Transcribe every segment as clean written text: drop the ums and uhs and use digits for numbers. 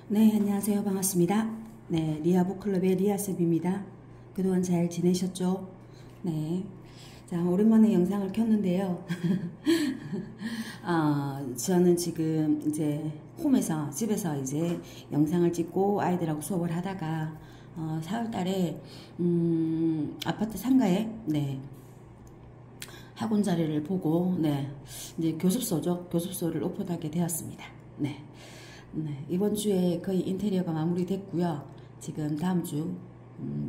네, 안녕하세요. 반갑습니다. 네, 리아북클럽의 리아쌤입니다. 그동안 잘 지내셨죠? 네. 자, 오랜만에 영상을 켰는데요. 저는 지금 이제 홈에서, 집에서 이제 영상을 찍고 아이들하고 수업을 하다가, 4월 달에, 아파트 상가에, 네, 학원 자리를 보고, 네, 이제 교습소죠. 교습소를 오픈하게 되었습니다. 네. 네, 이번 주에 거의 인테리어가 마무리됐고요. 지금 다음 주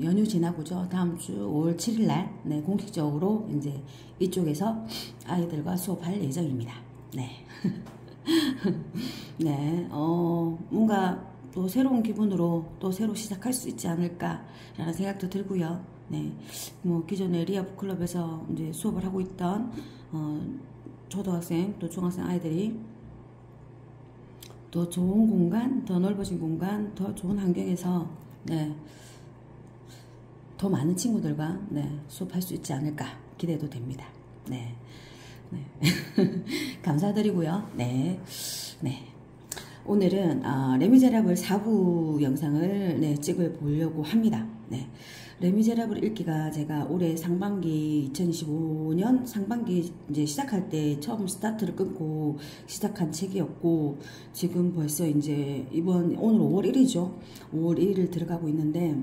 연휴 지나고죠. 다음 주 5월 7일 날 네, 공식적으로 이제 이쪽에서 아이들과 수업할 예정입니다. 네. 네, 뭔가 또 새로운 기분으로 또 새로 시작할 수 있지 않을까라는 생각도 들고요. 네, 뭐 기존에 리아북클럽에서 이제 수업을 하고 있던 초등학생 또 중학생 아이들이 더 좋은 공간, 더 넓어진 공간, 더 좋은 환경에서 네, 더 많은 친구들과 네, 수업할 수 있지 않을까 기대도 됩니다. 네, 네. 감사드리고요. 네, 네. 오늘은 레미제라블 4부 영상을 네, 찍어 보려고 합니다. 네. 레미제라블 읽기가 제가 올해 상반기 2025년 상반기 이제 시작할 때 처음 스타트를 끊고 시작한 책이었고 지금 벌써 이제 오늘 5월 1일이죠. 5월 1일 들어가고 있는데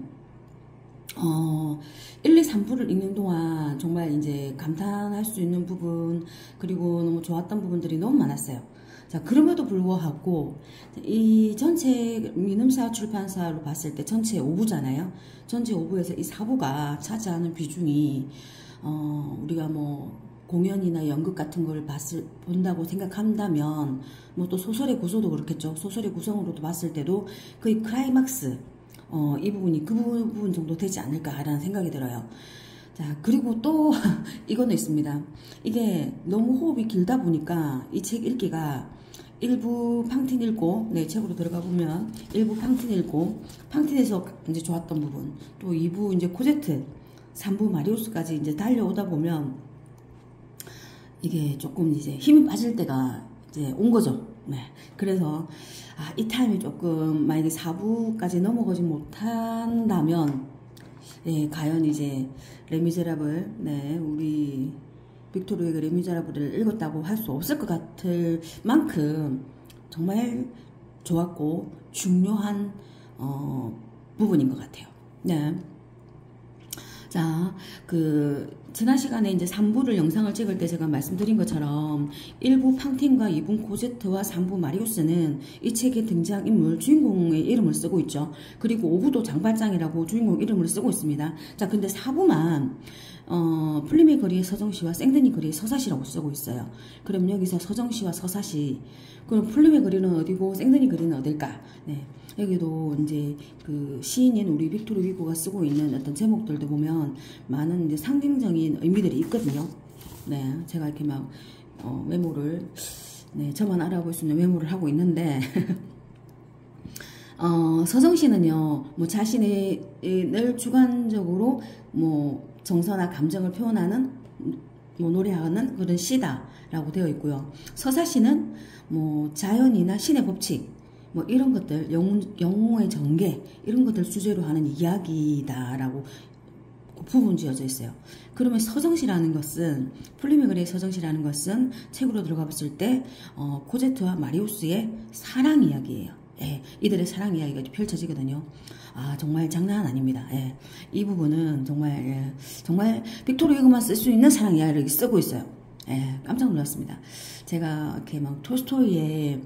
1, 2, 3부를 읽는 동안 정말 이제 감탄할 수 있는 부분 그리고 너무 좋았던 부분들이 너무 많았어요. 자, 그럼에도 불구하고 이 전체 민음사 출판사로 봤을 때 전체 5부잖아요. 전체 5부에서 이 4부가 차지하는 비중이 우리가 뭐 공연이나 연극 같은 걸 본다고 생각한다면 뭐 또 소설의 구조도 그렇겠죠. 소설의 구성으로도 봤을 때도 거의 클라이막스 이 부분이 그 부분 정도 되지 않을까라는 생각이 들어요. 자, 그리고 또 이거는 있습니다. 이게 너무 호흡이 길다 보니까 이 책 읽기가 1부 팡틴 읽고 네, 책으로 들어가 보면 1부 팡틴 읽고 팡틴에서 이제 좋았던 부분 또 2부 이제 코제트 3부 마리우스까지 이제 달려오다 보면 이게 조금 이제 힘이 빠질 때가 이제 온 거죠. 네. 그래서 이 타임이 조금 만약에 4부까지 넘어가지 못한다면 예, 과연 이제 레미제라블 네, 우리 빅토르 웨거 레미제라블을 읽었다고 할 수 없을 것 같을 만큼 정말 좋았고 중요한 부분인 것 같아요. 네. 자, 지난 시간에 이제 3부를 영상을 찍을 때 제가 말씀드린 것처럼 1부 팡틴과 2부 코제트와 3부 마리우스는 이 책의 등장인물, 주인공의 이름을 쓰고 있죠. 그리고 5부도 장발장이라고 주인공 이름을 쓰고 있습니다. 자, 근데 4부만 플림의 거리의 서정시와 생드니 거리의 서사시라고 쓰고 있어요. 그럼 여기서 서정시와 서사시, 그럼 플림의 거리는 어디고 생드니 거리는 어딜까? 네. 여기도 이제 그 시인인 우리 빅토르 위고가 쓰고 있는 어떤 제목들도 보면 많은 이제 상징적인 의미들이 있거든요. 네. 제가 이렇게 막, 메모를, 네. 저만 알아볼 수 있는 메모를 하고 있는데, 서정시는요, 뭐 자신을 주관적으로 뭐 정서나 감정을 표현하는 뭐 노래하는 그런 시다라고 되어 있고요. 서사시는 뭐 자연이나 신의 법칙 뭐 이런 것들 영웅의 전개 이런 것들 주제로 하는 이야기다라고 부분 지어져 있어요. 그러면 서정시라는 것은 플림의 거리의 서정시라는 것은 책으로 들어가 봤을 때 코제트와 마리우스의 사랑 이야기예요. 예, 이들의 사랑 이야기가 펼쳐지거든요. 정말 장난 아닙니다. 예, 이 부분은 정말 정말 빅토르 위고만 쓸 수 있는 사랑 이야기를 쓰고 있어요. 예, 깜짝 놀랐습니다. 제가 이렇게 막 톨스토이의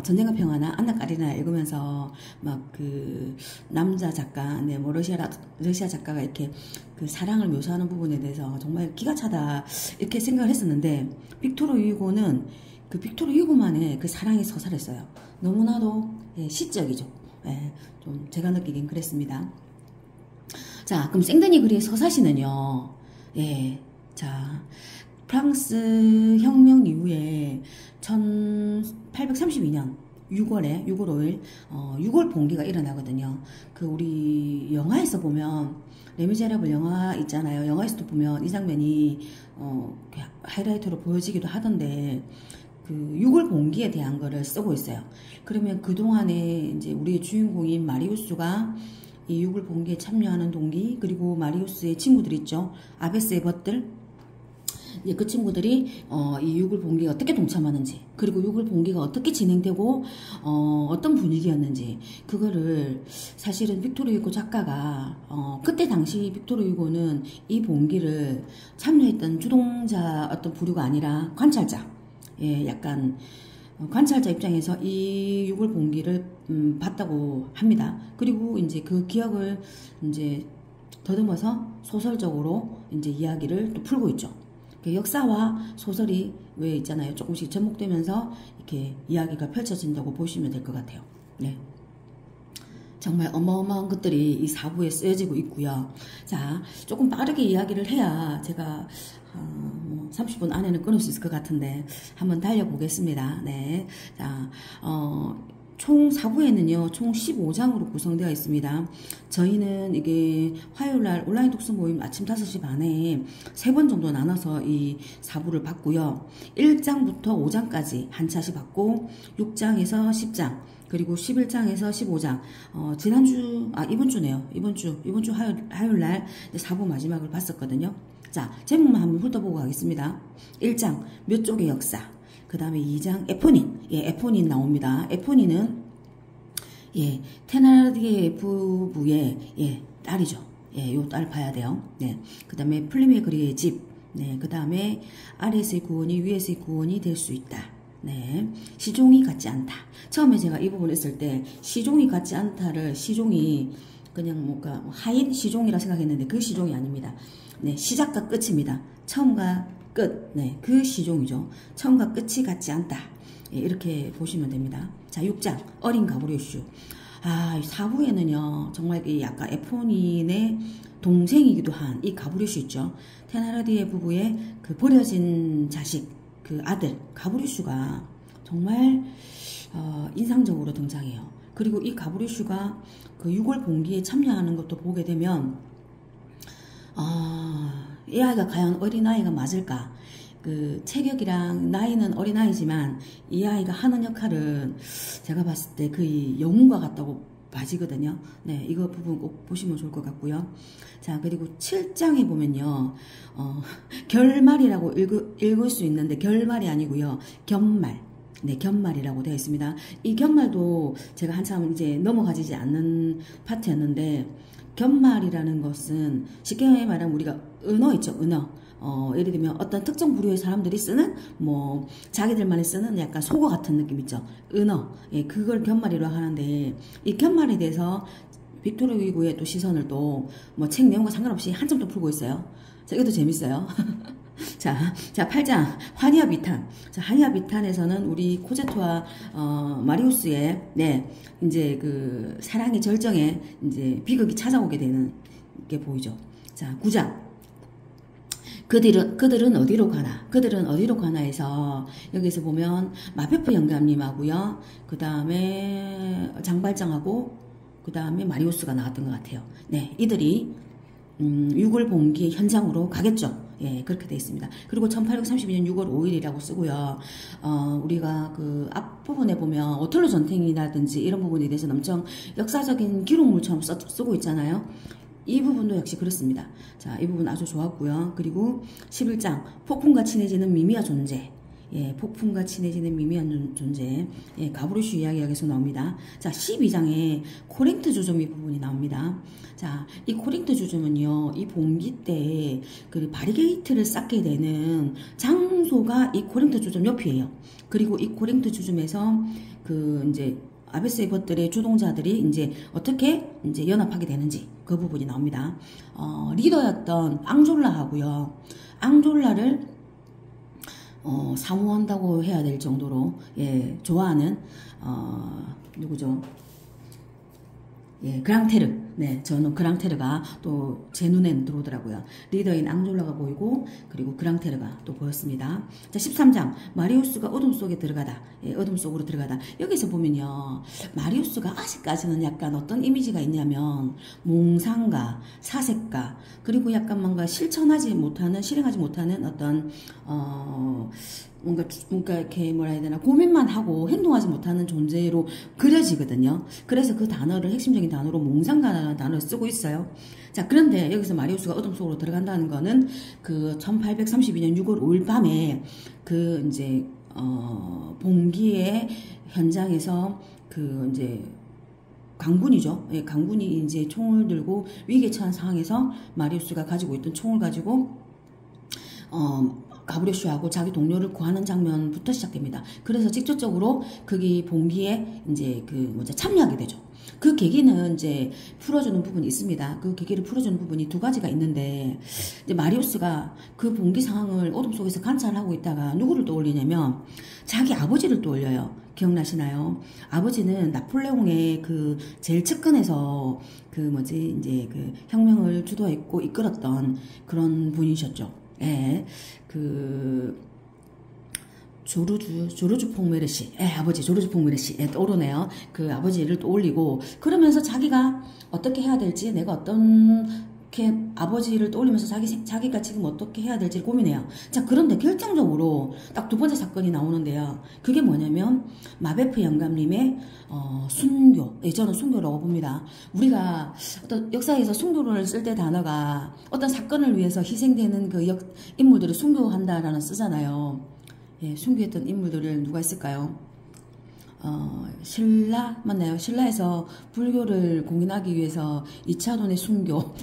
전쟁과 평화나 안나 까리나 읽으면서 막 그 남자 작가, 네, 뭐 러시아 작가가 이렇게 그 사랑을 묘사하는 부분에 대해서 정말 기가 차다 이렇게 생각을 했었는데 빅토르 위고는 그 빅토르 위고만의 그 사랑의 서사를 써요. 너무나도 예, 시적이죠. 예, 좀 제가 느끼긴 그랬습니다. 자, 그럼 생드니 거리의 서사시는요. 예, 자, 프랑스 혁명 이후에 1832년 6월 5일 6월 봉기가 일어나거든요. 그 우리 영화에서 보면 레미제라블 영화 있잖아요. 영화에서도 보면 이 장면이 하이라이트로 보여지기도 하던데 그 6월 봉기에 대한 거를 쓰고 있어요. 그러면 그동안에 이제 우리의 주인공인 마리우스가 이 6월 봉기에 참여하는 동기, 그리고 마리우스의 친구들 있죠. 아베스의 벗들. 이제 그 친구들이 이 6월 봉기가 어떻게 동참하는지, 그리고 6월 봉기가 어떻게 진행되고 어떤 분위기였는지, 그거를 사실은 빅토르 유고 작가가 그때 당시 빅토르 유고는 이 봉기를 참여했던 주동자 어떤 부류가 아니라 관찰자, 예, 약간 관찰자 입장에서 이 6월 봉기를 봤다고 합니다. 그리고 이제 그 기억을 이제 더듬어서 소설적으로 이제 이야기를 또 풀고 있죠. 역사와 소설이 왜 있잖아요. 조금씩 접목되면서 이렇게 이야기가 펼쳐진다고 보시면 될 것 같아요. 네. 정말 어마어마한 것들이 이 4부에 쓰여지고 있고요. 자, 조금 빠르게 이야기를 해야 제가 30분 안에는 끊을 수 있을 것 같은데 한번 달려보겠습니다. 네. 자, 총 4부에는요, 총 15장으로 구성되어 있습니다. 저희는 이게 화요일날 온라인 독서 모임 아침 5시 반에 3번 정도 나눠서 이 4부를 받고요. 1장부터 5장까지 한 차씩 받고, 6장에서 10장, 그리고 11장에서 15장, 이번 주네요. 이번 주 화요일날 4부 마지막을 봤었거든요. 자, 제목만 한번 훑어보고 가겠습니다. 1장, 몇 쪽의 역사. 그 다음에 2장, 에포닌. 예, 에포닌 나옵니다. 에포닌은, 예, 테나르디에 부부의, 예, 딸이죠. 예, 요 딸 봐야 돼요. 네. 그 다음에 플리메그리의 집. 네. 그 다음에 아래에서의 구원이 위에서의 구원이 될 수 있다. 네. 시종이 같지 않다. 처음에 제가 이 부분 했을 때, 시종이 같지 않다를, 시종이 그냥 뭔가 하인 시종이라 생각했는데 그 시종이 아닙니다. 네. 시작과 끝입니다. 처음과 끝, 네, 그 시종이죠. 처음과 끝이 같지 않다. 예, 이렇게 보시면 됩니다. 자, 6장, 어린 가브리오슈. 4부에는요, 정말 약간 에포닌의 동생이기도 한 이 가브리오슈 있죠. 테나르디에 부부의 그 버려진 자식, 그 아들, 가브리오슈가 정말, 인상적으로 등장해요. 그리고 이 가브리오슈가 그 6월 봉기에 참여하는 것도 보게 되면, 이 아이가 과연 어린아이가 맞을까? 그 체격이랑 나이는 어린아이지만 이 아이가 하는 역할은 제가 봤을 때 거의 영웅과 같다고 봐지거든요. 네, 이거 부분 꼭 보시면 좋을 것 같고요. 자, 그리고 7장에 보면요. 결말이라고 읽을 수 있는데 결말이 아니고요. 견말. 네, 견말이라고 되어 있습니다. 이 견말도 제가 한참 이제 넘어가지지 않는 파트였는데, 견말이라는 것은 쉽게 말하면 우리가 은어 있죠, 은어. 예를 들면 어떤 특정 부류의 사람들이 쓰는 뭐 자기들만이 쓰는 약간 속어 같은 느낌 있죠. 은어. 예, 그걸 견말이라고 하는데, 이 견말에 대해서 빅토르 위고의 또 시선을 또 뭐 책 내용과 상관없이 한점 더 풀고 있어요. 자, 이것도 재밌어요. 자, 8장 환희와 비탄. 자, 환희와 비탄에서는 우리 코제토와 마리우스의, 네, 이제 그 사랑의 절정에 이제 비극이 찾아오게 되는 게 보이죠. 자, 9장. 그들은 어디로 가나? 그들은 어디로 가나에서 여기서 보면 마페프 영감님하고요. 그 다음에 장발장하고 그 다음에 마리우스가 나왔던 것 같아요. 네, 이들이 6월 봉기 현장으로 가겠죠. 예, 그렇게 되어 있습니다. 그리고 1832년 6월 5일이라고 쓰고요. 우리가 그 앞부분에 보면 오틀로 전쟁이라든지 이런 부분에 대해서는 엄청 역사적인 기록물처럼 쓰고 있잖아요. 이 부분도 역시 그렇습니다. 자, 이 부분 아주 좋았고요. 그리고 11장 폭풍과 친해지는 미미한 존재. 예, 폭풍과 친해지는 미미한 존재. 예, 가브리슈 이야기가 계속 나옵니다. 자, 12장에 코린트 주점 이 부분이 나옵니다. 자, 이 코린트 주점은요, 이 봉기 때 그 바리게이트를 쌓게 되는 장소가 이 코린트 주점 옆이에요. 그리고 이 코린트 주점에서 그 이제 아베스의 것들의 주동자들이 이제 어떻게 이제 연합하게 되는지 그 부분이 나옵니다. 리더였던 앙졸라하고요. 앙졸라를 사모한다고 해야 될 정도로, 예, 좋아하는, 누구죠? 예, 그랑테르. 네, 저는 그랑테르가 또 제 눈에는 들어오더라고요. 리더인 앙졸라가 보이고, 그리고 그랑테르가 또 보였습니다. 자, 13장. 마리우스가 어둠 속에 들어가다. 예, 어둠 속으로 들어가다. 여기서 보면요. 마리우스가 아직까지는 약간 어떤 이미지가 있냐면, 몽상가, 사색가, 그리고 약간 뭔가 실천하지 못하는, 실행하지 못하는 어떤, 뭔가 이렇게 뭐라 해야 되나, 고민만 하고 행동하지 못하는 존재로 그려지거든요. 그래서 그 단어를, 핵심적인 단어로 몽상가라는 단어를 쓰고 있어요. 자, 그런데 여기서 마리우스가 어둠 속으로 들어간다는 거는 그 1832년 6월 5일 밤에 그 이제, 봉기의 현장에서 그 이제, 강군이죠. 예, 강군이 이제 총을 들고 위기에 처한 상황에서 마리우스가 가지고 있던 총을 가지고, 가브리쇼하고 자기 동료를 구하는 장면부터 시작됩니다. 그래서 직접적으로 거기 봉기에 이제 참여하게 되죠. 그 계기는 이제 풀어주는 부분이 있습니다. 그 계기를 풀어주는 부분이 두 가지가 있는데, 이제 마리우스가 그 봉기 상황을 어둠 속에서 관찰하고 있다가 누구를 떠올리냐면 자기 아버지를 떠올려요. 기억나시나요? 아버지는 나폴레옹의 그 제일 측근에서 이제 그 혁명을 주도했고 이끌었던 그런 분이셨죠. 예, 조르주 퐁메르시, 아버지 조르주 퐁메르시, 떠오르네요. 그 아버지를 떠올리고, 그러면서 자기가 어떻게 해야 될지, 내가 어떻게 아버지를 떠올리면서 자기가 지금 어떻게 해야 될지 고민해요. 자, 그런데 결정적으로 딱 두 번째 사건이 나오는데요. 그게 뭐냐면, 마베프 영감님의, 순교. 예, 저는 순교라고 봅니다. 우리가 어떤 역사에서 순교를 쓸 때 단어가 어떤 사건을 위해서 희생되는 그 인물들을 순교한다라는 쓰잖아요. 예, 순교했던 인물들을 누가 있을까요? 신라 맞나요? 신라에서 불교를 공인하기 위해서 2차돈의 순교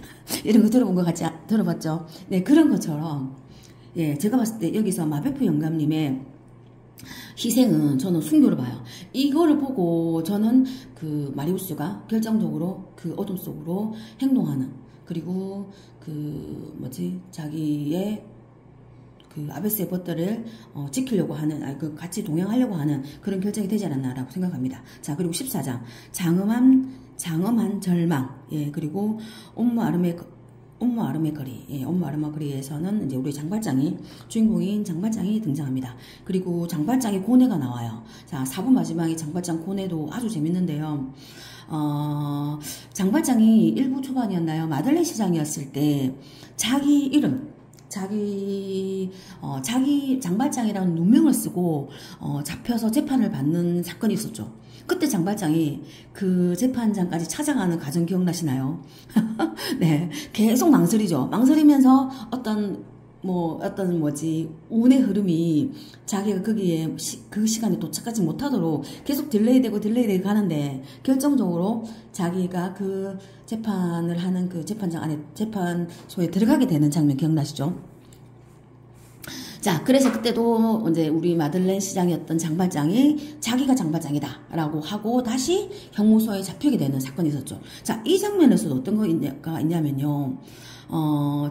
이런 거 들어본 것 같지? 들어봤죠? 네, 그런 것처럼 예, 제가 봤을 때 여기서 마베프 영감님의 희생은 저는 순교를 봐요. 이거를 보고 저는 그 마리우스가 결정적으로 그 어둠 속으로 행동하는, 그리고 자기의 그 아베스의 버터를 지키려고 하는, 같이 동행하려고 하는 그런 결정이 되지 않았나라고 생각합니다. 자, 그리고 14장. 장엄한 절망. 예, 그리고 옴무 아르메 거리. 예, 옴무 아르메 거리에서는 이제 우리 장발장이, 주인공인 장발장이 등장합니다. 그리고 장발장의 고뇌가 나와요. 자, 4부 마지막에 장발장 고뇌도 아주 재밌는데요. 장발장이 1부 초반이었나요? 마들렌 시장이었을 때 자기 이름, 자기 장발장이라는 누명을 쓰고 잡혀서 재판을 받는 사건이 있었죠. 그때 장발장이 그 재판장까지 찾아가는 과정 기억나시나요? 네, 계속 망설이죠. 망설이면서 운의 흐름이 자기가 거기에 그 시간에 도착하지 못하도록 계속 딜레이되고 가는데, 결정적으로 자기가 그 재판을 하는 그 재판장 안에, 재판소에 들어가게 되는 장면 기억나시죠? 자, 그래서 그때도 이제 우리 마들렌 시장이었던 장발장이 자기가 장발장이다 라고 하고 다시 형무소에 잡히게 되는 사건이 있었죠. 자, 이 장면에서도 어떤 거가 있냐면요.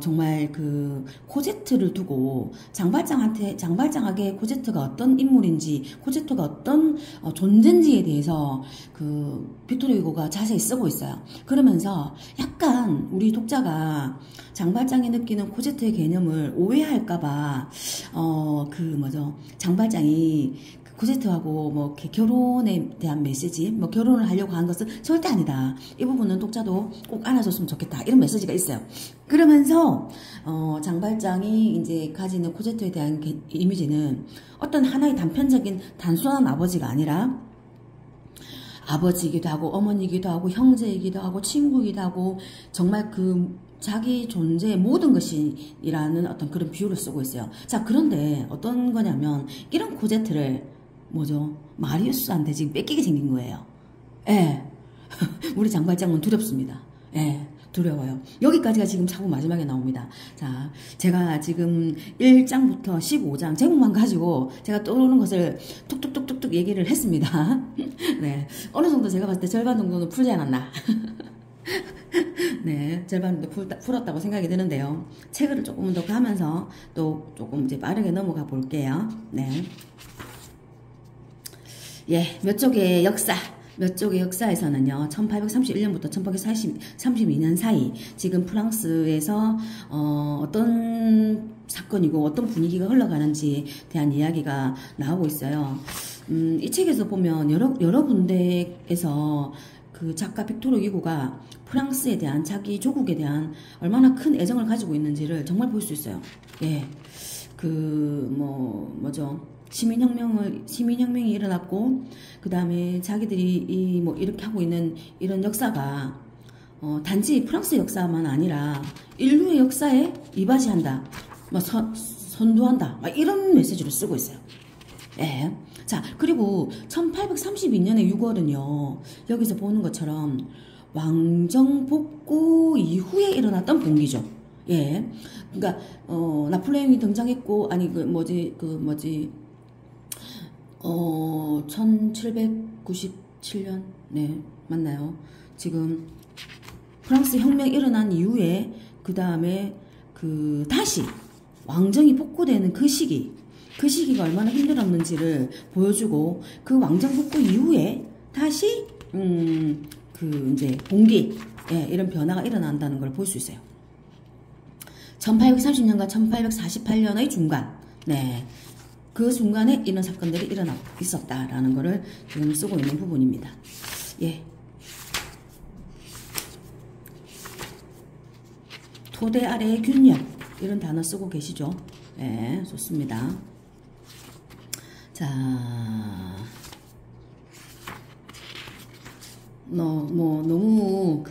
정말 그 코제트를 두고 장발장에게 코제트가 어떤 인물인지, 코제트가 어떤 존재인지에 대해서 그 빅토르 휴고가 자세히 쓰고 있어요. 그러면서 약간 우리 독자가 장발장이 느끼는 코제트의 개념을 오해할까봐 장발장이 코제트하고 이렇게 결혼에 대한 메시지, 결혼을 하려고 하는 것은 절대 아니다. 이 부분은 독자도 꼭 알아줬으면 좋겠다. 이런 메시지가 있어요. 그러면서 장발장이 이제 가지는 코제트에 대한 이미지는 어떤 하나의 단순한 아버지가 아니라 아버지이기도 하고 어머니이기도 하고 형제이기도 하고 친구이기도 하고, 정말 자기 존재의 모든 것이라는 어떤 그런 비유를 쓰고 있어요. 자, 그런데 어떤 거냐면 이런 코제트를 마리우스한테 지금 뺏기게 생긴 거예요. 예. 우리 장발장은 두렵습니다. 예. 두려워요. 여기까지가 지금 사부 마지막에 나옵니다. 자, 제가 지금 1장부터 15장 제목만 가지고 제가 떠오르는 것을 툭툭툭툭툭 얘기를 했습니다. 네. 어느 정도 제가 봤을 때 절반 정도는 풀지 않았나. 네, 절반 정도 풀었다고 생각이 드는데요. 책을 조금 더 가면서 또 조금 이제 빠르게 넘어가 볼게요. 네. 예, 몇 쪽의 역사. 몇 쪽의 역사에서는요, 1831년부터 1832년 사이, 지금 프랑스에서, 어떤 사건이고 어떤 분위기가 흘러가는지에 대한 이야기가 나오고 있어요. 이 책에서 보면 여러 군데에서 그 작가 빅토르 유고가 프랑스에 대한 자기 조국에 대한 얼마나 큰 애정을 가지고 있는지를 정말 볼 수 있어요. 예. 뭐죠. 시민혁명이 일어났고, 그 다음에 자기들이 이렇게 하고 있는 이런 역사가, 단지 프랑스 역사만 아니라 인류의 역사에 이바지한다. 선도한다. 이런 메시지를 쓰고 있어요. 예. 자, 그리고 1832년의 6월은요, 여기서 보는 것처럼 왕정 복구 이후에 일어났던 봉기죠. 예. 그러니까, 나폴레옹이 등장했고, 1797년? 네, 맞나요? 지금, 프랑스 혁명 일어난 이후에, 그 다음에, 다시, 왕정이 복구되는 그 시기가 얼마나 힘들었는지를 보여주고, 그 왕정 복구 이후에, 다시, 이제, 봉기, 예, 이런 변화가 일어난다는 걸 볼 수 있어요. 1830년과 1848년의 중간, 네. 그 중간에 이런 사건들이 있었다라는 거를 지금 쓰고 있는 부분입니다. 예. 토대 아래의 균열, 이런 단어 쓰고 계시죠? 예, 좋습니다. 자, 너무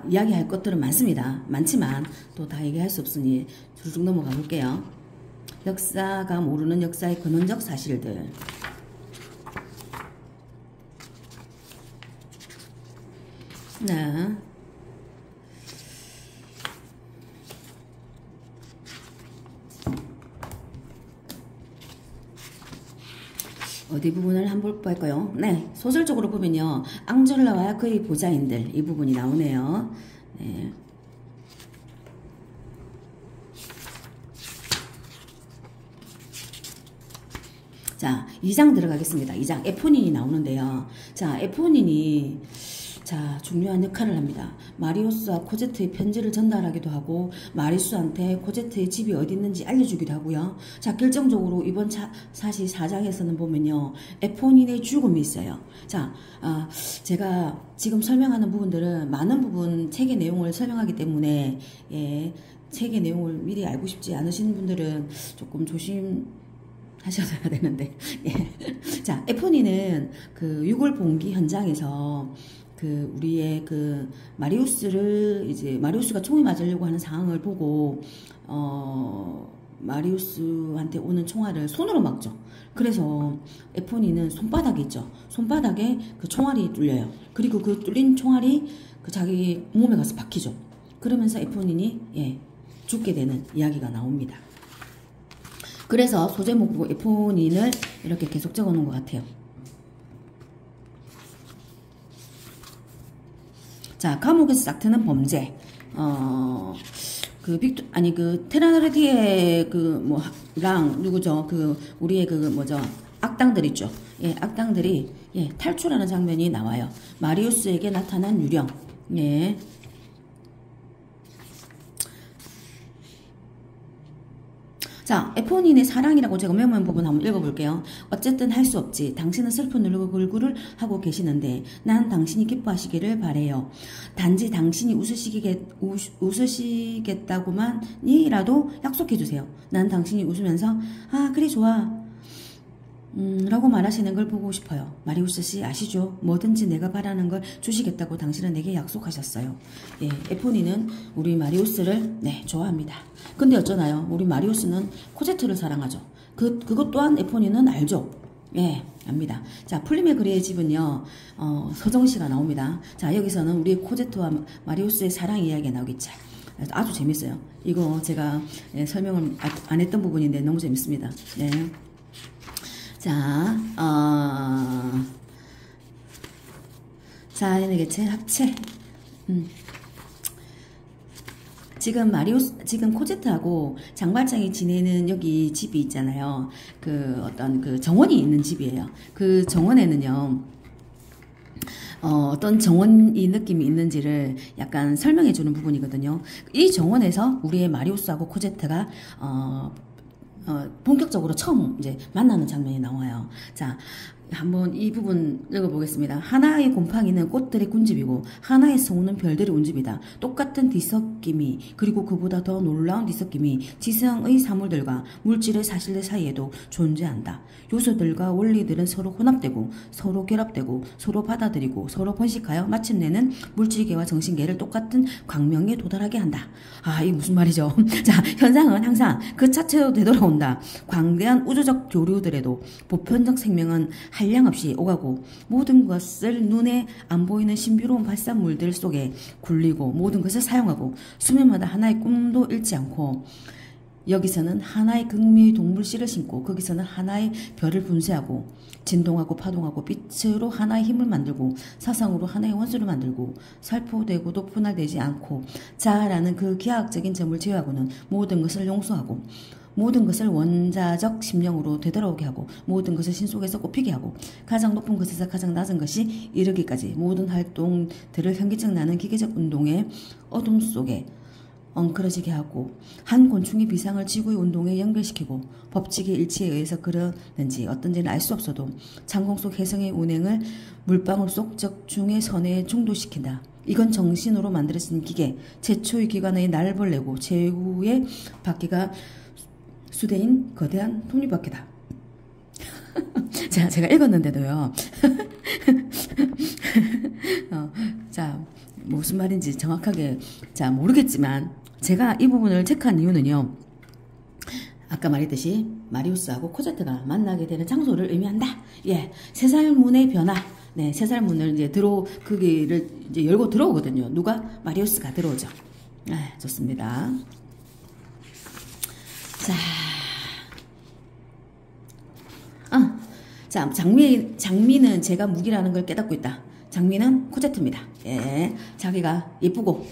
이야기할 것들은 많지만 또 다 얘기할 수 없으니 쭉 넘어가 볼게요. 역사가 모르는 역사의 근원적 사실들. 네. 어디 부분을 한번 볼까요? 네, 소설적으로 보면요, 앙졸라와 그의 보좌인들, 이 부분이 나오네요. 네. 자, 2장 들어가겠습니다. 2장 에포닌이 나오는데요. 자, 에포닌이 중요한 역할을 합니다. 마리우스와 코제트의 편지를 전달하기도 하고, 마리우스한테 코제트의 집이 어디 있는지 알려주기도 하고요. 자, 결정적으로 이번 사실 4장에서는 보면요, 에포닌의 죽음이 있어요. 자, 제가 지금 설명하는 부분들은 많은 부분 책의 내용을 설명하기 때문에, 예, 책의 내용을 미리 알고 싶지 않으신 분들은 조금 하셔야 되는데, 예. 자, 에포니는 그 6월 봉기 현장에서 우리의 마리우스가 총을 맞으려고 하는 상황을 보고, 마리우스한테 오는 총알을 손으로 막죠. 그래서 에포니는 손바닥이 있죠. 손바닥에 그 총알이 뚫려요. 그리고 그 뚫린 총알이 자기 몸에 가서 박히죠. 그러면서 에포닌이, 예, 죽게 되는 이야기가 나옵니다. 그래서 소제목 보고 에포닌을 이렇게 계속 적어 놓은 것 같아요. 자, 감옥에서 싹트는 범죄. 테라르디에 누구죠? 우리의 악당들 있죠. 예, 악당들이, 예, 탈출하는 장면이 나와요. 마리우스에게 나타난 유령. 예. 자, 에포닌의 사랑이라고 제가 메모한 부분 한번 읽어볼게요. 어쨌든 할 수 없지. 당신은 슬픈 얼굴을 하고 계시는데 난 당신이 기뻐하시기를 바래요. 단지 당신이 웃으시겠다고만이라도 약속해주세요. 난 당신이 웃으면서 그래 좋아 라고 말하시는 걸 보고 싶어요. 마리우스 씨 아시죠? 뭐든지 내가 바라는 걸 주시겠다고 당신은 내게 약속하셨어요. 예, 에포니는 우리 마리우스를, 네, 좋아합니다. 근데 어쩌나요? 우리 마리우스는 코제트를 사랑하죠. 그것 또한 에포니는 알죠. 예, 압니다. 자, 플림의 그리의 집은요, 서정시가 나옵니다. 자, 여기서는 우리 코제트와 마리우스의 사랑 이야기가 나오겠죠. 아주 재밌어요. 이거 제가 설명을 안 했던 부분인데 너무 재밌습니다. 네. 자, 자연의 개체 합체. 지금 코제트하고 장발장이 지내는 여기 집이 있잖아요. 어떤 정원이 있는 집이에요. 그 정원에는요, 어떤 정원이 느낌이 있는지를 약간 설명해 주는 부분이거든요. 이 정원에서 우리의 마리우스하고 코제트가 본격적으로 처음 이제 만나는 장면이 나와요. 자, 한번 이 부분 읽어보겠습니다. 하나의 곰팡이는 꽃들의 군집이고 하나의 성우는 별들의 운집이다. 똑같은 뒤섞임이 그리고 그보다 더 놀라운 뒤섞임이 지성의 사물들과 물질의 사실들 사이에도 존재한다. 요소들과 원리들은 서로 혼합되고 서로 결합되고 서로 받아들이고 서로 번식하여 마침내는 물질계와 정신계를 똑같은 광명에 도달하게 한다. 아, 이게 무슨 말이죠? 자, 현상은 항상 그 자체로 되돌아온다. 광대한 우주적 교류들에도 보편적 생명은 한량없이 오가고 모든 것을 눈에 안 보이는 신비로운 발산물들 속에 굴리고 모든 것을 사용하고 수면마다 하나의 꿈도 잃지 않고 여기서는 하나의 극미의 동물씨를 심고 거기서는 하나의 별을 분쇄하고 진동하고 파동하고 빛으로 하나의 힘을 만들고 사상으로 하나의 원소를 만들고 살포되고도 분할되지 않고 자아라는 그 기하학적인 점을 제외하고는 모든 것을 용서하고 모든 것을 원자적 심령으로 되돌아오게 하고 모든 것을 신속에서 꼽히게 하고 가장 높은 것에서 가장 낮은 것이 이르기까지 모든 활동들을 현기증 나는 기계적 운동의 어둠 속에 엉클어지게 하고 한 곤충의 비상을 지구의 운동에 연결시키고 법칙의 일치에 의해서 그러는지 어떤지는 알 수 없어도 창공 속 혜성의 운행을 물방울 속 적중의 선에 중도시킨다. 이건 정신으로 만들어진 기계, 최초의 기관의 날벌레고 최후의 바퀴가 수대인 거대한 톱니바퀴다. 자, 제가 읽었는데도요. 자, 무슨 말인지 정확하게 자 모르겠지만 제가 이 부분을 체크한 이유는요. 아까 말했듯이 마리우스하고 코제트가 만나게 되는 장소를 의미한다. 예, 세살문의 변화. 네, 세살문을 이제 그 길을 이제 열고 들어오거든요. 누가? 마리우스가 들어오죠. 네, 좋습니다. 자, 자, 장미는 제가 무기라는 걸 깨닫고 있다. 장미는 코제트입니다. 예, 자기가 예쁘고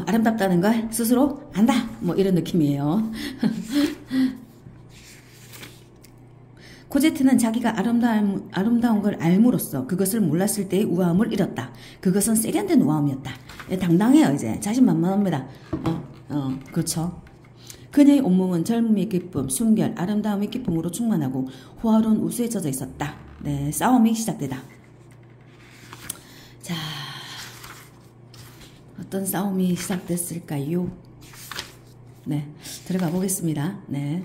아름답다는 걸 스스로 안다. 뭐 이런 느낌이에요. 코제트는 자기가 아름다운 걸 알므로써 그것을 몰랐을 때의 우아함을 잃었다. 그것은 세련된 우아함이었다. 예, 당당해요. 이제 자신만만합니다. 그렇죠. 그녀의 온몸은 젊음의 기쁨, 순결, 아름다움의 기쁨으로 충만하고 호화로운 우수에 젖어 있었다. 네, 싸움이 시작되다. 자, 어떤 싸움이 시작됐을까요? 네, 들어가 보겠습니다. 네,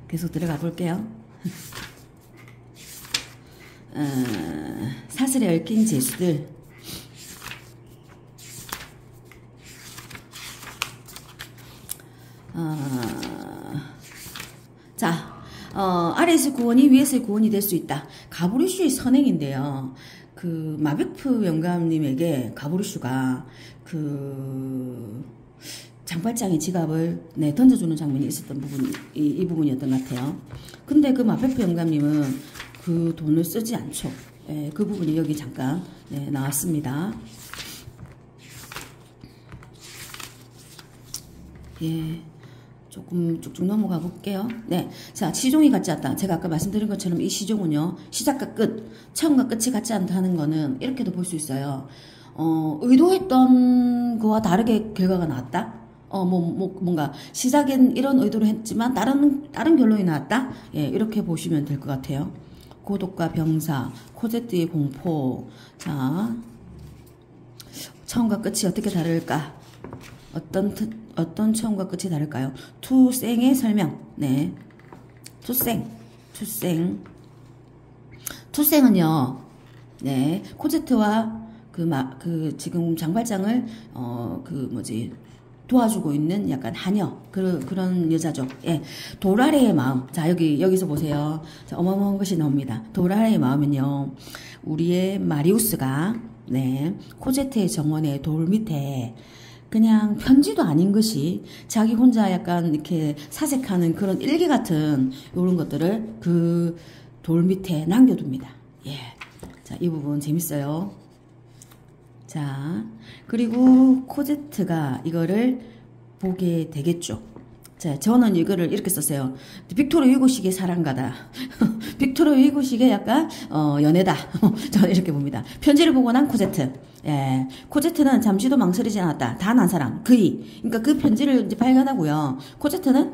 계속 들어가 볼게요. 사슬에 얽힌 재수들. 자, 아래에서 구원이 위에서 구원이 될 수 있다. 가브리슈의 선행인데요. 그 마베프 영감님에게 가브리슈가 그 장발장의 지갑을 던져주는 장면이 있었던 부분이 이 부분이었던 것 같아요. 근데 그 마베프 영감님은 그 돈을 쓰지 않죠. 예, 그 부분이 여기 잠깐 나왔습니다. 예. 조금 쭉쭉 넘어가 볼게요. 네. 자, 시종이 같지 않다. 제가 아까 말씀드린 것처럼 이 시종은요, 시작과 끝, 처음과 끝이 같지 않다는 거는 이렇게도 볼 수 있어요. 의도했던 거와 다르게 결과가 나왔다? 뭔가, 시작엔 이런 의도로 했지만, 다른 결론이 나왔다? 예, 이렇게 보시면 될 것 같아요. 고독과 병사, 코제트의 공포. 자, 처음과 끝이 어떻게 다를까? 어떤 처음과 끝이 다를까요? 투생의 설명. 네. 투생은요, 네. 코제트와 지금 장발장을, 도와주고 있는 약간 하녀. 그런 여자죠. 예. 도라레의 마음. 자, 여기서 보세요. 자, 어마어마한 것이 나옵니다. 도라레의 마음은요, 우리의 마리우스가, 네. 코제트의 정원의 돌 밑에, 그냥 편지도 아닌 것이 자기 혼자 약간 이렇게 사색하는 그런 일기 같은 이런 것들을 그 돌 밑에 남겨둡니다. 예. 자, 이 부분 재밌어요. 자, 그리고 코제트가 이거를 보게 되겠죠. 자, 저는 이거를 이렇게 썼어요. 빅토르 유고식의 사랑가다. 빅토르 위고식의 약간 연애다. 저는 이렇게 봅니다. 편지를 보고 난 코제트. 예, 코제트는 잠시도 망설이지 않았다. 단 한 사람, 그이. 그러니까 그 편지를 이제 발견하고요. 코제트는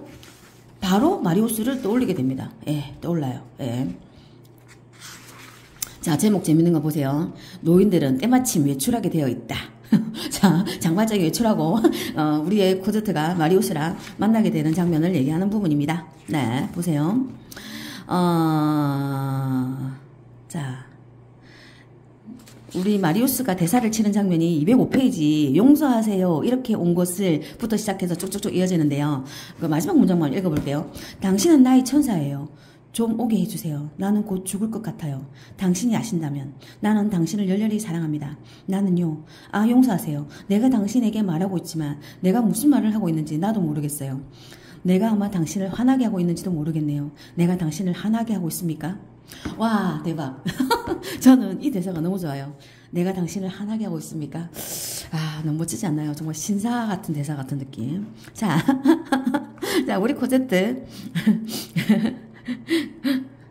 바로 마리우스를 떠올리게 됩니다. 예, 떠올라요. 예. 자, 제목 재밌는 거 보세요. 노인들은 때마침 외출하게 되어 있다. 자, 장발장이 외출하고 우리의 코제트가 마리우스랑 만나게 되는 장면을 얘기하는 부분입니다. 네, 보세요. 자, 우리 마리우스가 대사를 치는 장면이 205페이지 용서하세요 이렇게 온 것을부터 시작해서 쭉쭉쭉 이어지는데요. 그 마지막 문장만 읽어볼게요. 당신은 나의 천사예요. 좀 오게 해주세요. 나는 곧 죽을 것 같아요. 당신이 아신다면 나는 당신을 열렬히 사랑합니다. 나는요. 용서하세요. 내가 당신에게 말하고 있지만 내가 무슨 말을 하고 있는지 나도 모르겠어요. 내가 아마 당신을 화나게 하고 있는지도 모르겠네요. 내가 당신을 화나게 하고 있습니까? 와, 대박. 저는 이 대사가 너무 좋아요. 내가 당신을 화나게 하고 있습니까? 너무 멋지지 않나요? 정말 신사 같은 대사 같은 느낌. 자, 자, 우리 코제트.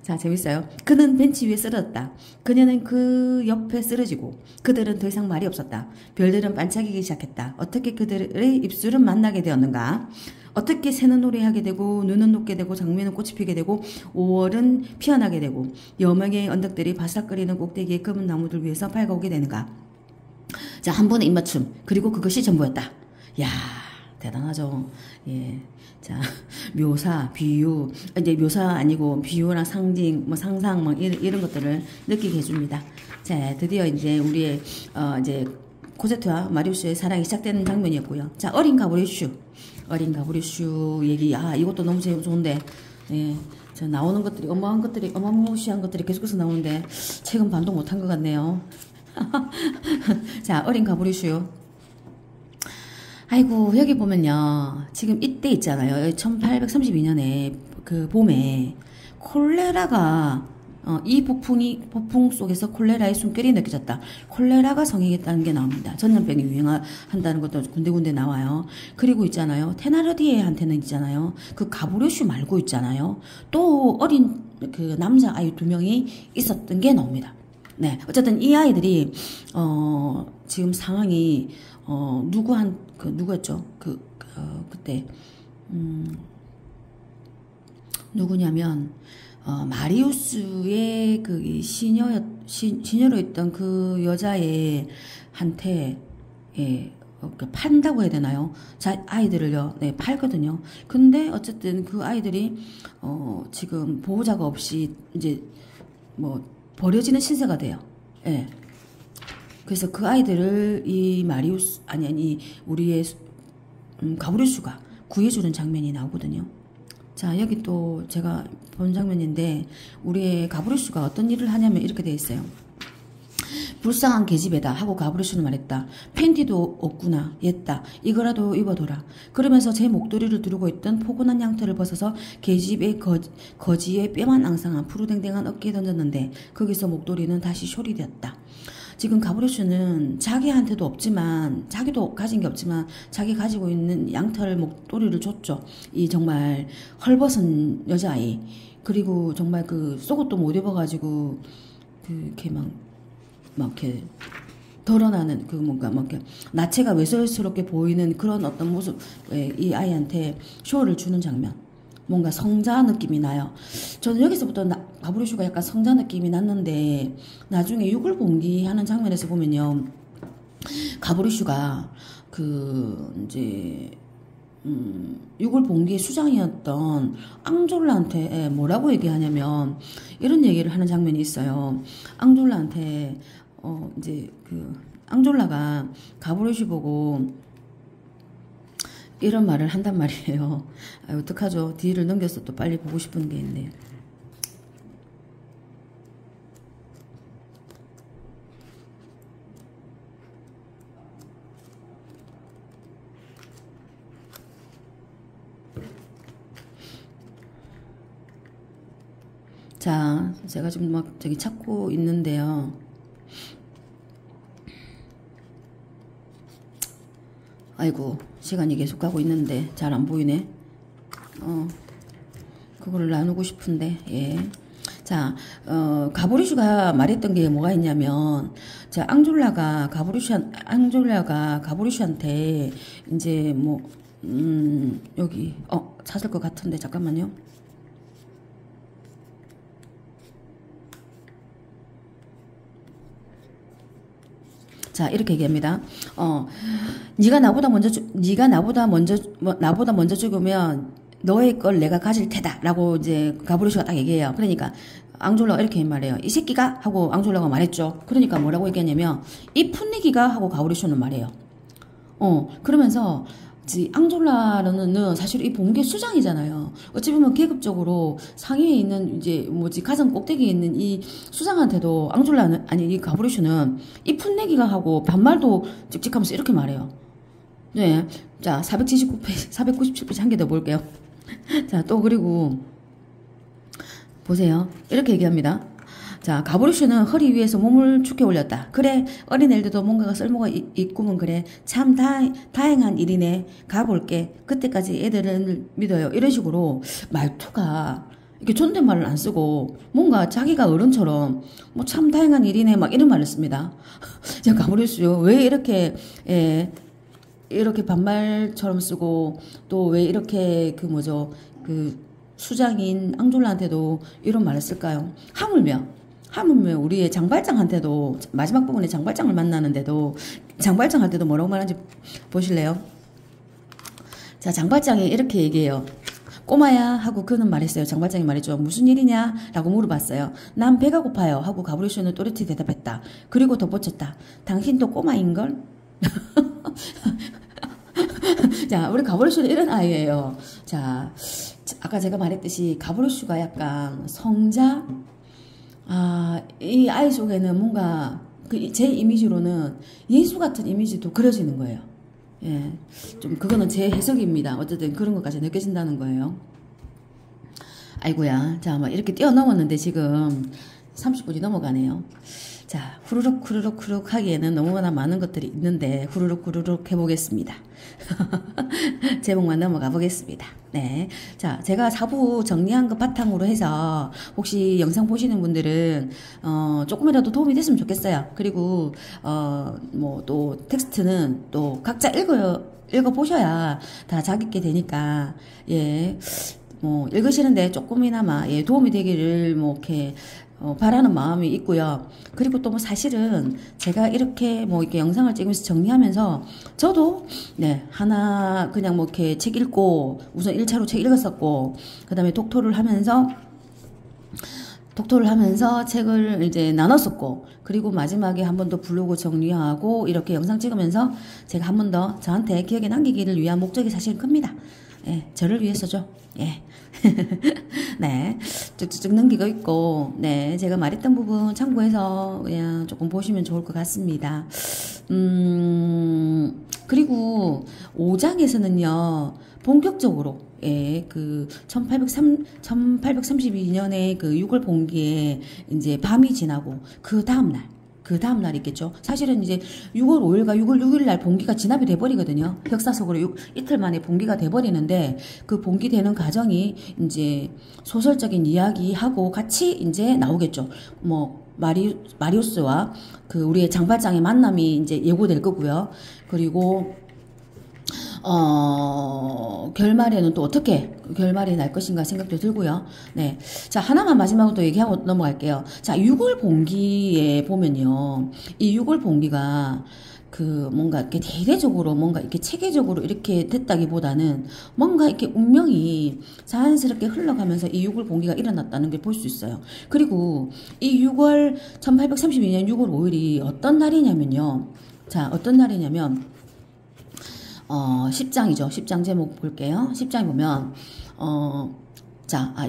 자, 재밌어요. 그는 벤치 위에 쓰러졌다. 그녀는 그 옆에 쓰러지고 그들은 더 이상 말이 없었다. 별들은 반짝이기 시작했다. 어떻게 그들의 입술은 만나게 되었는가? 어떻게 새는 노래하게 되고 눈은 녹게 되고 장미는 꽃이 피게 되고 5월은 피어나게 되고 여명의 언덕들이 바삭거리는 꼭대기의 검은 나무들 위에서 밝아오게 되는가? 자, 한 번의 입맞춤. 그리고 그것이 전부였다. 야, 대단하죠. 예. 자, 묘사, 비유, 이제 묘사 아니고 비유나 상징, 뭐 상상, 뭐 이런 것들을 느끼게 해줍니다. 자, 드디어 이제 우리의, 이제 코제트와 마리우스의 사랑이 시작되는 장면이었고요. 자, 어린 가브리슈. 어린 가브리슈 얘기, 이것도 너무 좋은데, 예. 저 나오는 것들이, 어마무시한 것들이 계속해서 나오는데, 책은 반도 못한 것 같네요. 자, 어린 가브리슈. 아이고, 여기 보면요. 지금 이때 있잖아요. 1832년에 그 봄에 콜레라가, 이 폭풍 속에서 콜레라의 숨결이 느껴졌다. 콜레라가 성행했다는 게 나옵니다. 전염병이 유행한다는 것도 군데군데 나와요. 그리고 있잖아요. 테나르디에한테는 있잖아요. 그 가브리슈 말고 있잖아요. 또 어린 그 남자 아이 2명이 있었던 게 나옵니다. 네. 어쨌든 이 아이들이, 지금 상황이, 누구였죠? 그때, 누구냐면, 마리우스의 시녀로 있던 그 여자의, 한테, 예, 판다고 해야 되나요? 자, 아이들을요, 네, 팔거든요. 근데 어쨌든 그 아이들이, 지금 보호자가 없이, 이제, 버려지는 신세가 돼요. 예. 그래서 그 아이들을 이 마리우스, 우리의, 가브리슈가 구해주는 장면이 나오거든요. 자, 여기 또 제가 본 장면인데, 우리의 가브리슈가 어떤 일을 하냐면 이렇게 돼 있어요. 불쌍한 계집애다 하고 가브리슈는 말했다. 팬티도 없구나. 옛다. 이거라도 입어둬라. 그러면서 제 목도리를 두르고 있던 포근한 양털을 벗어서 계집의 거지의 뼈만 앙상한 푸르댕댕한 어깨에 던졌는데 거기서 목도리는 다시 숄이 되었다. 지금 가브리슈는 자기한테도 없지만, 자기도 가진 게 없지만 자기 가지고 있는 양털 목도리를 줬죠. 이 정말 헐벗은 여자아이. 그리고 정말 그 속옷도 못 입어가지고 이렇게 막 이렇게 드러나는 뭔가 이렇게 나체가 외설스럽게 보이는 그런 어떤 모습에 이 아이한테 쇼를 주는 장면. 뭔가 성자 느낌이 나요. 저는 여기서부터 가브리슈가 약간 성자 느낌이 났는데 나중에 육을봉기 하는 장면에서 보면요. 가브리슈가 이제 육을봉기의 수장이었던 앙졸라한테 뭐라고 얘기하냐면 이런 얘기를 하는 장면이 있어요. 앙졸라한테 이제 앙졸라가 가브리슈 보고 이런 말을 한단 말이에요. 어떡하죠? 뒤를 넘겨서 또 빨리 보고 싶은 게 있네. 자, 제가 지금 막 찾고 있는데요. 아이고, 시간이 계속 가고 있는데 잘 안 보이네. 그거를 나누고 싶은데, 예. 자, 가브리슈가 말했던 게 뭐가 있냐면, 자, 앙졸라가 가브리슈한테, 이제 뭐, 여기, 찾을 것 같은데, 잠깐만요. 자, 이렇게 얘기합니다. 나보다 먼저 죽으면 너의 걸 내가 가질 테다라고 이제 가브리슈가 딱 얘기해요. 그러니까 앙졸라가 이렇게 말해요. 이 새끼가 하고 앙졸라가 말했죠. 그러니까 뭐라고 얘기하냐면 이 풋내기가 하고 가브리슈는 말해요. 그러면서 앙졸라는 사실 이 본계 수장이잖아요. 어찌 보면 계급적으로 상위에 있는 이제 가장 꼭대기에 있는 이 수장한테도 앙졸라는 아니 이 가브리슈는 이 풋내기가 하고 반말도 찍찍하면서 이렇게 말해요. 네, 자 479페이지, 497페이지 한 개 더 볼게요. 자, 또 그리고 보세요. 이렇게 얘기합니다. 자, 가브리슈는 허리 위에서 몸을 축해 올렸다. 그래, 어린애들도 뭔가가 쓸모가 있구먼. 그래, 참 다행한 일이네. 가볼게. 그때까지 애들은 믿어요. 이런 식으로 말투가 이렇게 존댓말을 안 쓰고 뭔가 자기가 어른처럼 뭐 참 다행한 일이네 막 이런 말을 씁니다. 자, 가브리슈 왜 이렇게 이렇게 반말처럼 쓰고 또 왜 이렇게 그 수장인 앙졸라한테도 이런 말을 쓸까요? 하물며 우리의 장발장한테도 마지막 부분에 장발장을 만나는데도 장발장 할 때도 뭐라고 말하는지 보실래요? 자, 장발장이 이렇게 얘기해요. 꼬마야 하고 그는 말했어요. 장발장이 말했죠. 무슨 일이냐? 라고 물어봤어요. 난 배가 고파요 하고 가브리슈는 또렷이 대답했다. 그리고 덧붙였다. 당신도 꼬마인걸? 자, 우리 가브리슈는 이런 아이예요. 자, 아까 제가 말했듯이 가브리슈가 약간 성자, 이 아이 속에는 뭔가 제 이미지로는 예수 같은 이미지도 그려지는 거예요. 예, 좀 그거는 제 해석입니다. 어쨌든 그런 것까지 느껴진다는 거예요. 아이고야, 자, 막 이렇게 뛰어넘었는데 지금 30분이 넘어가네요. 자, 후루룩 하기에는 너무나 많은 것들이 있는데 후루룩 해보겠습니다. 제목만 넘어가 보겠습니다. 네. 자, 제가 4부 정리한 것 바탕으로 해서 혹시 영상 보시는 분들은 조금이라도 도움이 됐으면 좋겠어요. 그리고 뭐 또 텍스트는 또 각자 읽어 보셔야 다 자기게 되니까 예. 뭐 읽으시는데 조금이나마 예, 도움이 되기를 뭐 이렇게 바라는 마음이 있고요. 그리고 또 뭐 사실은 제가 이렇게 뭐 이렇게 영상을 찍으면서 정리하면서 저도 네, 하나 그냥 뭐 이렇게 책 읽고 우선 1차로 책 읽었었고 그다음에 독토를 하면서 책을 이제 나눴었고 그리고 마지막에 한 번 더 블로그 정리하고 이렇게 영상 찍으면서 제가 한 번 더 저한테 기억에 남기기를 위한 목적이 사실 큽니다. 예, 저를 위해서죠. 예. 네. 쭉쭉쭉 넘기고 있고, 네. 제가 말했던 부분 참고해서 그냥 조금 보시면 좋을 것 같습니다. 그리고 5장에서는요, 본격적으로, 예, 1832년에 그 6월 봉기에 이제 밤이 지나고, 그 다음날 있겠죠. 사실은 이제 6월 5일과 6월 6일 날 봉기가 진압이 돼버리거든요. 역사 속으로 이틀 만에 봉기가 돼버리는데 그 봉기되는 과정이 이제 소설적인 이야기하고 같이 이제 나오겠죠. 뭐 마리우스와 그 우리의 장발장의 만남이 이제 예고될 거고요. 그리고 결말에는 또 어떻게 결말이 날 것인가 생각도 들고요. 네. 자, 하나만 마지막으로 또 얘기하고 넘어갈게요. 자, 6월 봉기에 보면요. 이 6월 봉기가 뭔가 이렇게 대대적으로 뭔가 이렇게 체계적으로 이렇게 됐다기보다는 뭔가 이렇게 운명이 자연스럽게 흘러가면서 이 6월 봉기가 일어났다는 걸 볼 수 있어요. 그리고 이 1832년 6월 5일이 어떤 날이냐면요. 자, 어떤 날이냐면 10장이죠. 10장 제목 볼게요. 10장에 보면,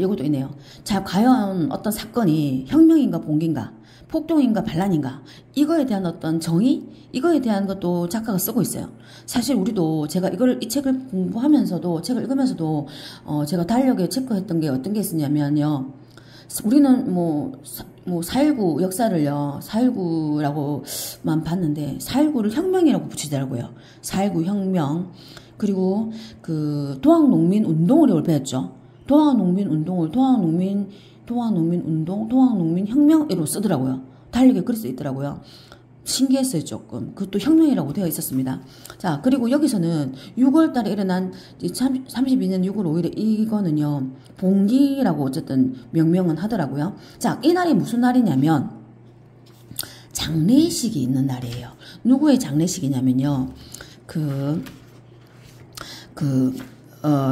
요것도 있네요. 자, 과연 어떤 사건이 혁명인가 봉기인가, 폭동인가 반란인가, 이거에 대한 어떤 정의? 이거에 대한 것도 작가가 쓰고 있어요. 사실 우리도 제가 이 책을 공부하면서도, 책을 읽으면서도, 제가 달력에 체크했던 게 어떤 게 있었냐면요. 우리는 4.19 역사를요, 4.19라고만 봤는데, 4.19를 혁명이라고 붙이더라고요. 4.19 혁명. 그리고 도항농민 운동을 배웠죠. 도항농민 동학농민운동, 동학농민혁명으로 쓰더라고요. 달리게 그리 써 있더라고요. 신기했어요, 조금. 그것도 혁명이라고 되어 있었습니다. 자, 그리고 여기서는 6월 달에 일어난 32년 6월 5일에 이거는요, 봉기라고 어쨌든 명명은 하더라고요. 자, 이 날이 무슨 날이냐면, 장례식이 있는 날이에요. 누구의 장례식이냐면요,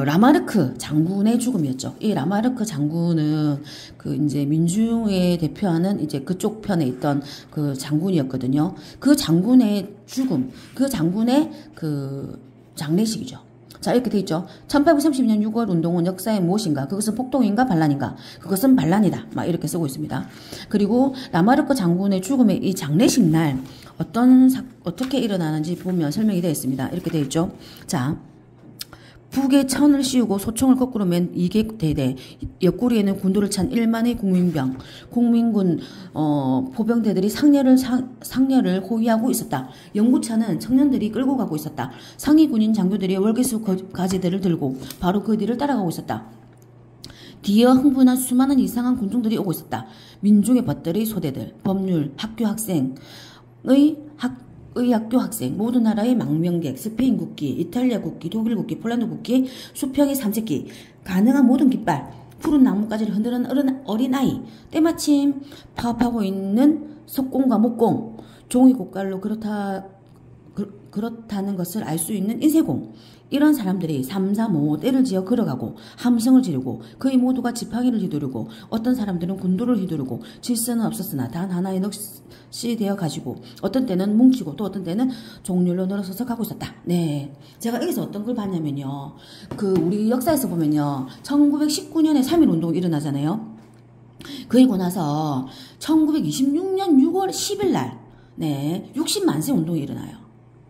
라마르크 장군의 죽음이었죠. 이 라마르크 장군은 이제 민중에 대표하는 이제 그쪽 편에 있던 그 장군이었거든요. 그 장군의 죽음, 그 장군의 장례식이죠. 자, 이렇게 돼 있죠. 1832년 6월 운동은 역사의 무엇인가? 그것은 폭동인가 반란인가? 그것은 반란이다. 막 이렇게 쓰고 있습니다. 그리고 라마르크 장군의 죽음의 이 장례식 날 어떻게 일어나는지 보면 설명이 되어 있습니다. 이렇게 되어 있죠. 자, 북에 천을 씌우고 소총을 거꾸로 맨 이객대대, 옆구리에는 군도를 찬 1만의 국민군 포병대들이 상려를 호위하고 있었다. 영구차는 청년들이 끌고 가고 있었다. 상위 군인 장교들이 월계수 가지대를 들고 바로 그 뒤를 따라가고 있었다. 뒤이어 흥분한 수많은 이상한 군중들이 오고 있었다. 민중의 벗들의 소대들, 법률, 학교 학생, 모든 나라의 망명객, 스페인 국기, 이탈리아 국기, 독일 국기, 폴란드 국기, 수평의 삼색기, 가능한 모든 깃발, 푸른 나뭇가지를 흔드는 어린아이, 때마침 파업하고 있는 석공과 목공, 종이 고깔로 그렇다는 것을 알 수 있는 인쇄공, 이런 사람들이 삼삼오오 때를 지어 걸어가고 함성을 지르고 거의 모두가 지팡이를 휘두르고 어떤 사람들은 군도를 휘두르고 질서는 없었으나 단 하나의 넋이 되어 가지고 어떤 때는 뭉치고 또 어떤 때는 종렬로 늘어서서 가고 있었다. 네, 제가 여기서 어떤 걸 봤냐면요, 우리 역사에서 보면요, 1919년에 3.1운동이 일어나잖아요. 그리고 나서 1926년 6월 10일 날, 네, 60만세 운동이 일어나요.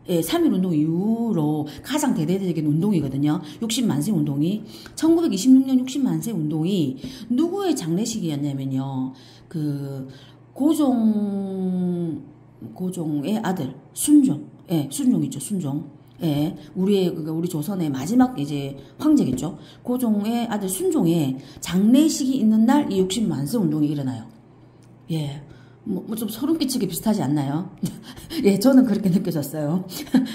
예, 3.1운동 이후로 가장 대대적인 운동이거든요. 60만세 운동이. 1926년 60만세 운동이 누구의 장례식이었냐면요, 고종의 아들, 순종. 예, 순종이죠, 순종. 예, 우리 조선의 마지막 이제 황제겠죠. 고종의 아들 순종의 장례식이 있는 날 이 60만세 운동이 일어나요. 예. 좀 소름 끼치게 비슷하지 않나요? 예, 저는 그렇게 느껴졌어요.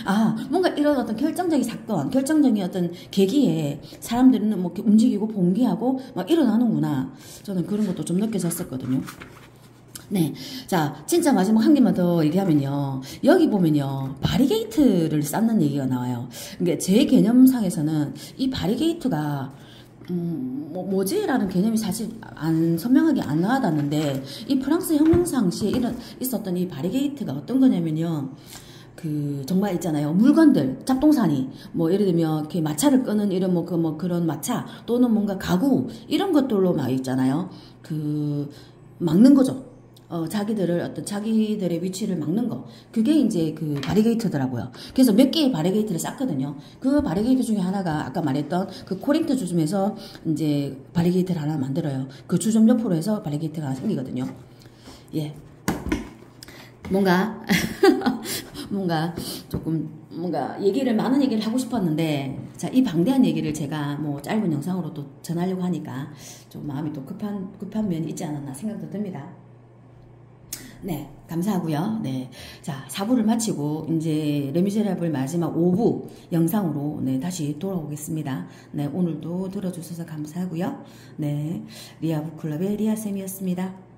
아, 뭔가 이런 어떤 결정적인 사건, 결정적인 어떤 계기에 사람들은 뭐 이렇게 움직이고 봉기하고 막 일어나는구나. 저는 그런 것도 좀 느껴졌었거든요. 네. 자, 진짜 마지막 한 개만 더 얘기하면요. 여기 보면요, 바리게이트를 쌓는 얘기가 나와요. 그러니까 제 개념상에서는 이 바리게이트가 뭐지라는 개념이 사실 선명하게 안 나와닿는데, 이 프랑스 혁명 당시에 있었던 이 바리게이트가 어떤 거냐면요, 정말 있잖아요. 물건들, 짭동산이, 뭐, 예를 들면, 이렇게 마차를 끄는 이런 그런 마차, 또는 뭔가 가구, 이런 것들로 막 있잖아요. 막는 거죠. 자기들의 위치를 막는 거. 그게 이제 바리게이트더라고요. 그래서 몇 개의 바리게이트를 쌓거든요. 그 바리게이트 중에 하나가 아까 말했던 코린트 주점에서 이제 바리게이트를 하나 만들어요. 그 주점 옆으로 해서 바리게이트가 하나 생기거든요. 예. 뭔가 조금 많은 얘기를 하고 싶었는데, 자, 이 방대한 얘기를 제가 뭐 짧은 영상으로 또 전하려고 하니까 좀 마음이 또 급한 면이 있지 않았나 생각도 듭니다. 네, 감사하고요. 네, 자, 4부를 마치고 이제 레미제라블 마지막 5부 영상으로 네, 다시 돌아오겠습니다. 네, 오늘도 들어주셔서 감사하고요. 네, 리아북클럽의 리아쌤이었습니다.